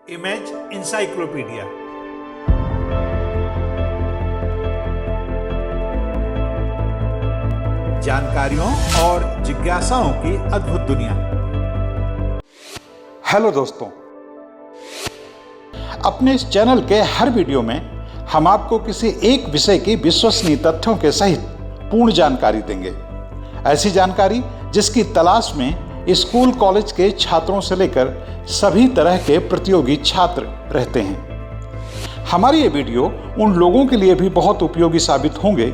Image encyclopedia. जानकारियों और जिज्ञासाओं की अद्भुत दुनिया। हेलो दोस्तों, अपने इस चैनल के हर वीडियो में हम आपको किसी एक विषय की विश्वसनीय तथ्यों के सहित पूर्ण जानकारी देंगे। ऐसी जानकारी जिसकी तलाश में स्कूल कॉलेज के छात्रों से लेकर सभी तरह के प्रतियोगी छात्र रहते हैं। हमारी ये वीडियो उन लोगों के लिए भी बहुत उपयोगी साबित होंगे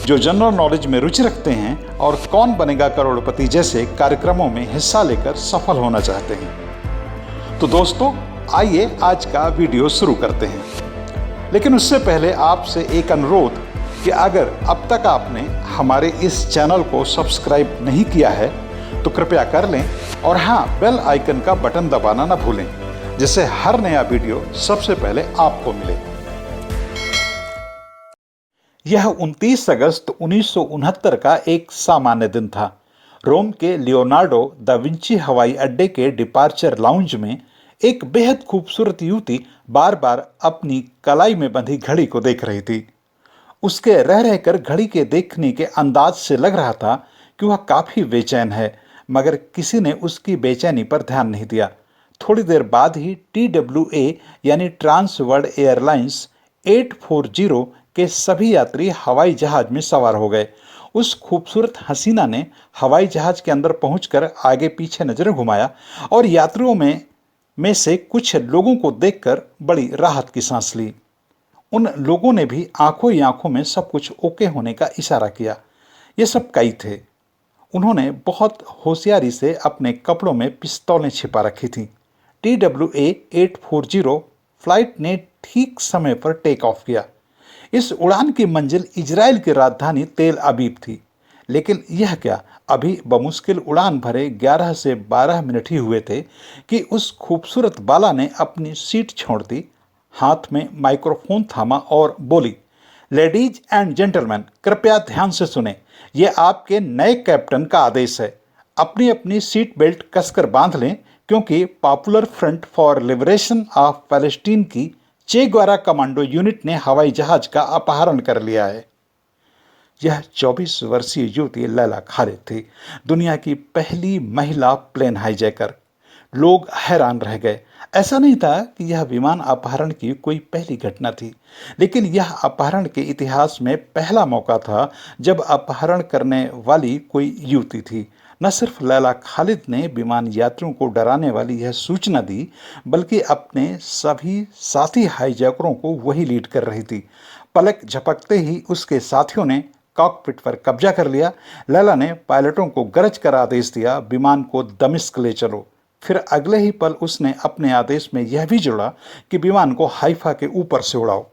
जो जनरल नॉलेज में रुचि रखते हैं और कौन बनेगा करोड़पति जैसे कार्यक्रमों में हिस्सा लेकर सफल होना चाहते हैं। तो दोस्तों, आइए आज का वीडियो शुरू करते हैं। लेकिन उससे पहले आपसे एक अनुरोध कि अगर अब तक आपने हमारे इस चैनल को सब्सक्राइब नहीं किया है तो कृपया कर लें और हाँ, बेल आइकन का बटन दबाना ना भूलें, जिससे हर नया वीडियो सबसे पहले आपको मिले। यह 29 अगस्त 1969 का एक सामान्य दिन था। रोम के लियोनार्डो दा विंची हवाई अड्डे के डिपार्चर लाउंज में एक बेहद खूबसूरत युवती बार बार अपनी कलाई में बंधी घड़ी को देख रही थी। उसके रह रहकर घड़ी के देखने के अंदाज से लग रहा था कि वह काफी बेचैन है, मगर किसी ने उसकी बेचैनी पर ध्यान नहीं दिया। थोड़ी देर बाद ही TWA यानी ट्रांस वर्ल्ड एयरलाइंस 840 के सभी यात्री हवाई जहाज में सवार हो गए। उस खूबसूरत हसीना ने हवाई जहाज के अंदर पहुंचकर आगे पीछे नजरें घुमाया और यात्रियों में से कुछ लोगों को देखकर बड़ी राहत की सांस ली। उन लोगों ने भी आंखों ही आंखों में सब कुछ ओके होने का इशारा किया। ये सब कई थे। उन्होंने बहुत होशियारी से अपने कपड़ों में पिस्तौलें छिपा रखी थीं। TWA 840 फ्लाइट ने ठीक समय पर टेक ऑफ किया। इस उड़ान की मंजिल इजराइल की राजधानी तेल अबीब थी। लेकिन यह क्या, अभी बमुश्किल उड़ान भरे 11 से 12 मिनट ही हुए थे कि उस खूबसूरत बाला ने अपनी सीट छोड़ दी, हाथ में माइक्रोफोन थामा और बोली, लेडीज एंड जेंटलमैन, कृपया ध्यान से सुने। यह आपके नए कैप्टन का आदेश है। अपनी अपनी सीट बेल्ट कसकर बांध लें, क्योंकि popular front for liberation of Palestine की चे ग्वारा कमांडो यूनिट ने हवाई जहाज का अपहरण कर लिया है। यह 24 वर्षीय युवती लैला खालिद थी, दुनिया की पहली महिला प्लेन हाईजैकर। लोग हैरान रह गए। ऐसा नहीं था कि यह विमान अपहरण की कोई पहली घटना थी, लेकिन यह अपहरण के इतिहास में पहला मौका था जब अपहरण करने वाली कोई युवती थी। न सिर्फ लैला खालिद ने विमान यात्रियों को डराने वाली यह सूचना दी, बल्कि अपने सभी साथी हाईजैकरों को वही लीड कर रही थी। पलक झपकते ही उसके साथियों ने कॉकपिट पर कब्जा कर लिया। लैला ने पायलटों को गरज कर आदेश दिया, विमान को दमिश्क ले चलो। फिर अगले ही पल उसने अपने आदेश में यह भी जोड़ा कि विमान को हाइफा के ऊपर से उड़ाओ।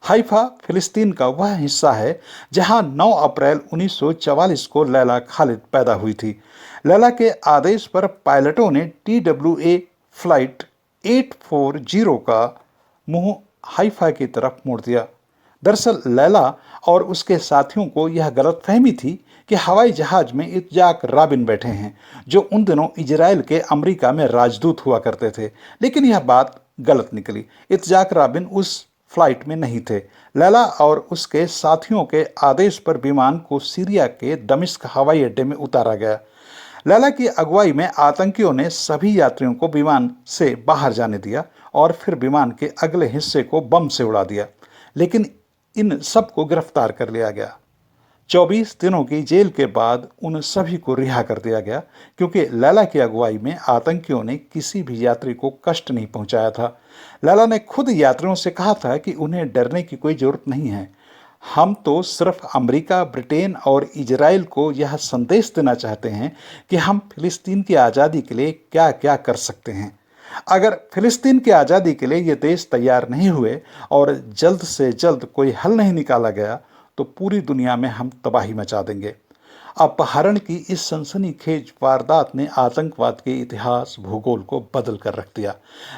हाइफा फिलिस्तीन का वह हिस्सा है जहां 9 अप्रैल 1944 को लैला खालिद पैदा हुई थी। लैला के आदेश पर पायलटों ने TWA फ्लाइट 840 का मुंह हाइफा की तरफ मोड़ दिया। दरअसल लैला और उसके साथियों को यह गलतफहमी थी कि हवाई जहाज में इत्जाक राबिन बैठे हैं, जो उन दिनों इजराइल के अमेरिका में राजदूत हुआ करते थे। लेकिन यह बात गलत निकली। इत्जाक राबिन उस फ्लाइट में नहीं थे। लैला और उसके साथियों के आदेश पर विमान को सीरिया के दमिश्क हवाई अड्डे में उतारा गया। लैला की अगुवाई में आतंकियों ने सभी यात्रियों को विमान से बाहर जाने दिया और फिर विमान के अगले हिस्से को बम से उड़ा दिया। लेकिन इन सबको गिरफ्तार कर लिया गया। 24 दिनों की जेल के बाद उन सभी को रिहा कर दिया गया, क्योंकि लैला की अगुवाई में आतंकियों ने किसी भी यात्री को कष्ट नहीं पहुंचाया था। लैला ने खुद यात्रियों से कहा था कि उन्हें डरने की कोई जरूरत नहीं है। हम तो सिर्फ अमेरिका, ब्रिटेन और इजराइल को यह संदेश देना चाहते हैं कि हम फिलिस्तीन की आज़ादी के लिए क्या क्या कर सकते हैं। अगर फिलिस्तीन की आज़ादी के लिए ये देश तैयार नहीं हुए और जल्द से जल्द कोई हल नहीं निकाला गया तो पूरी दुनिया में हम तबाही मचा देंगे। अपहरण की इस सनसनीखेज वारदात ने आतंकवाद के इतिहास भूगोल को बदल कर रख दिया।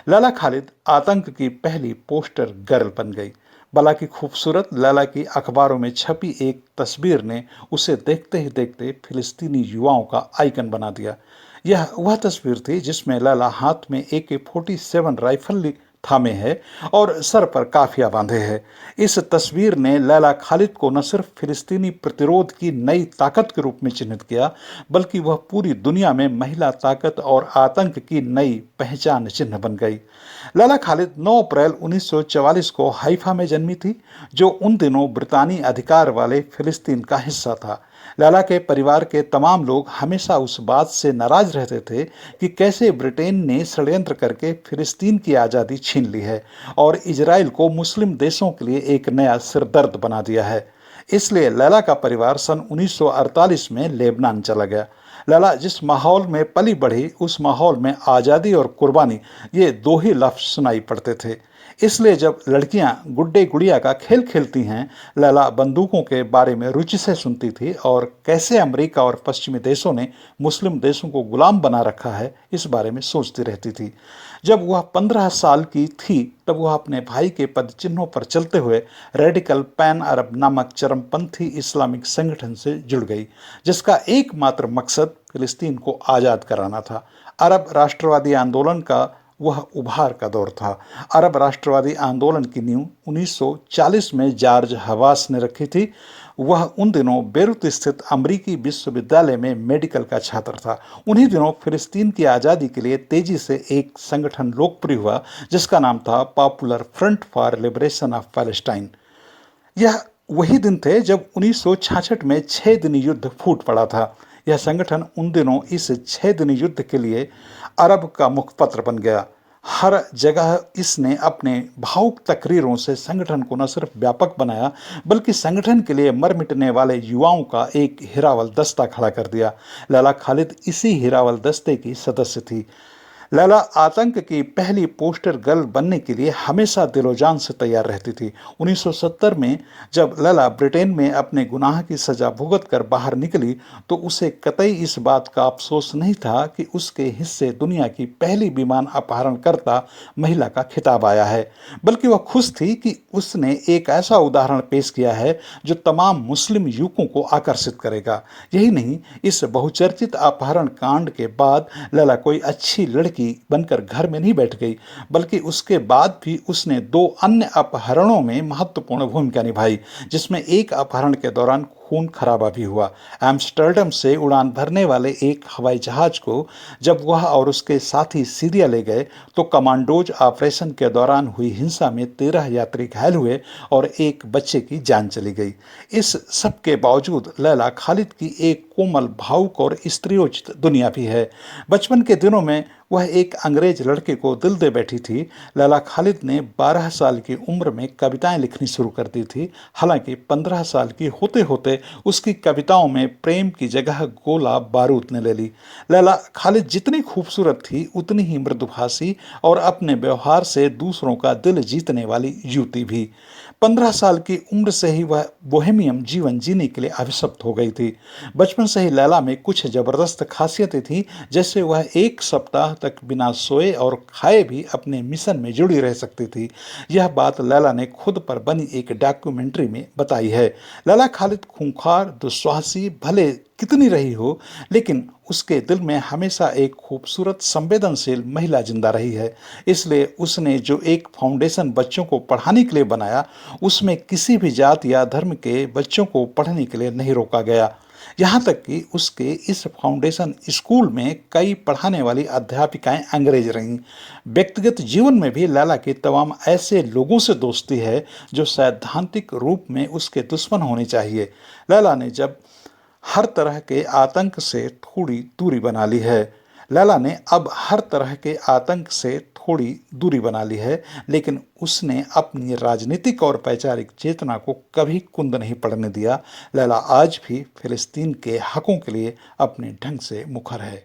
लैला खालिद आतंक की पहली पोस्टर गर्ल बन गई। बला की खूबसूरत लैला की अखबारों में छपी एक तस्वीर ने उसे देखते ही देखते फिलिस्तीनी युवाओं का आइकन बना दिया। यह वह तस्वीर थी जिसमें लैला हाथ में AK-47 राइफल थामे है और सर पर काफिया बांधे है। इस तस्वीर ने लैला खालिद को न सिर्फ फिलिस्तीनी प्रतिरोध की नई ताकत के रूप में चिन्हित किया, बल्कि वह पूरी दुनिया में महिला ताकत और आतंक की नई पहचान चिन्ह बन गई। लैला खालिद 9 अप्रैल 1944 को हाइफा में जन्मी थी, जो उन दिनों ब्रितानी अधिकार वाले फिलिस्तीन का हिस्सा था। लैला के परिवार के तमाम लोग हमेशा उस बात से नाराज रहते थे कि कैसे ब्रिटेन ने षड्यंत्र करके फिलिस्तीन की आज़ादी छीन ली है और इजराइल को मुस्लिम देशों के लिए एक नया सिरदर्द बना दिया है। इसलिए लैला का परिवार सन 1948 में लेबनान चला गया। लैला जिस माहौल में पली बढ़ी, उस माहौल में आज़ादी और कुर्बानी, ये दो ही लफ्ज़ सुनाई पड़ते थे। इसलिए जब लड़कियां गुड्डे गुड़िया का खेल खेलती हैं, लैला बंदूकों के बारे में रुचि से सुनती थी और कैसे अमेरिका और पश्चिमी देशों ने मुस्लिम देशों को गुलाम बना रखा है, इस बारे में सोचती रहती थी। जब वह 15 साल की थी, तब वह अपने भाई के पदचिन्हों पर चलते हुए रेडिकल पैन अरब नामक चरमपंथी इस्लामिक संगठन से जुड़ गई, जिसका एकमात्र मकसद फिलिस्तीन को आज़ाद कराना था। अरब राष्ट्रवादी आंदोलन का वह उभार का दौर था। अरब राष्ट्रवादी आंदोलन की नींव 1940 में जॉर्ज हवास ने रखी थी। वह उन दिनों बेरूत स्थित अमरीकी विश्वविद्यालय में मेडिकल का छात्र था। उन्हीं दिनों फिलिस्तीन की आज़ादी के लिए तेजी से एक संगठन लोकप्रिय हुआ, जिसका नाम था popular front for liberation of Palestine. यह वही दिन थे जब 1966 में 6 दिनी युद्ध फूट पड़ा था। यह संगठन उन दिनों इस 6 दिनी युद्ध के लिए अरब का मुखपत्र बन गया। हर जगह इसने अपने भावुक तकरीरों से संगठन को न सिर्फ व्यापक बनाया, बल्कि संगठन के लिए मर मिटने वाले युवाओं का एक हिरावल दस्ता खड़ा कर दिया। लैला खालिद इसी हिरावल दस्ते की सदस्य थी। लैला आतंक की पहली पोस्टर गर्ल बनने के लिए हमेशा दिलोजान से तैयार रहती थी। 1970 में जब लैला ब्रिटेन में अपने गुनाह की सजा भुगत कर बाहर निकली, तो उसे कतई इस बात का अफसोस नहीं था कि उसके हिस्से दुनिया की पहली विमान अपहरणकर्ता महिला का खिताब आया है, बल्कि वह खुश थी कि उसने एक ऐसा उदाहरण पेश किया है जो तमाम मुस्लिम युवकों को आकर्षित करेगा। यही नहीं, इस बहुचर्चित अपहरण कांड के बाद लैला कोई अच्छी लड़की बनकर घर में नहीं बैठ गई, बल्कि उसके बाद भी उसने 2 अन्य अपहरणों में महत्वपूर्ण भूमिका निभाई, जिसमें एक अपहरण के दौरान खून खराबा भी हुआ। एम्स्टर्डम से उड़ान भरने वाले एक हवाई जहाज को जब वह और उसके साथी सीरिया ले गए, तो कमांडोज ऑपरेशन के दौरान हुई हिंसा में 13 यात्री घायल हुए और एक बच्चे की जान चली गई। इस सब के बावजूद लैला खालिद की एक कोमल, भावुक और स्त्रियोचित दुनिया भी है। बचपन के दिनों में वह एक अंग्रेज लड़के को दिल दे बैठी थी। लैला खालिद ने 12 साल की उम्र में कविताएं लिखनी शुरू कर दी थी। हालांकि 15 साल की होते होते उसकी कविताओं में प्रेम की जगह गोला बारूद ने ले ली। लैला खालिद जितनी खूबसूरत थी, उतनी ही मृदुभाषी और अपने व्यवहार से दूसरों का दिल जीतने वाली युवती भी। 15 साल की उम्र से ही वह बोहेमियम जीवन जीने के लिए अभिशप्त हो गई थी। बचपन से ही लैला में कुछ जबरदस्त खासियतें थीं, जैसे वह 1 सप्ताह तक बिना सोए और खाए भी अपने मिशन में जुड़ी रह सकती थी। यह बात लैला ने खुद पर बनी एक डॉक्यूमेंट्री में बताई है। लैला खालिद खूंखार, दुस्साहसी भले कितनी रही हो, लेकिन उसके दिल में हमेशा एक खूबसूरत, संवेदनशील महिला जिंदा रही है। इसलिए उसने जो एक फाउंडेशन बच्चों को पढ़ाने के लिए बनाया, उसमें किसी भी जात या धर्म के बच्चों को पढ़ने के लिए नहीं रोका गया। यहाँ तक कि उसके इस फाउंडेशन स्कूल में कई पढ़ाने वाली अध्यापिकाएं अंग्रेज रहीं। व्यक्तिगत जीवन में भी लैला की तमाम ऐसे लोगों से दोस्ती है जो सैद्धांतिक रूप में उसके दुश्मन होने चाहिए। लैला ने जब हर तरह के आतंक से थोड़ी दूरी बना ली है। लैला ने अब हर तरह के आतंक से थोड़ी दूरी बना ली है, लेकिन उसने अपनी राजनीतिक और वैचारिक चेतना को कभी कुंद नहीं पड़ने दिया। लैला आज भी फिलिस्तीन के हकों के लिए अपने ढंग से मुखर है।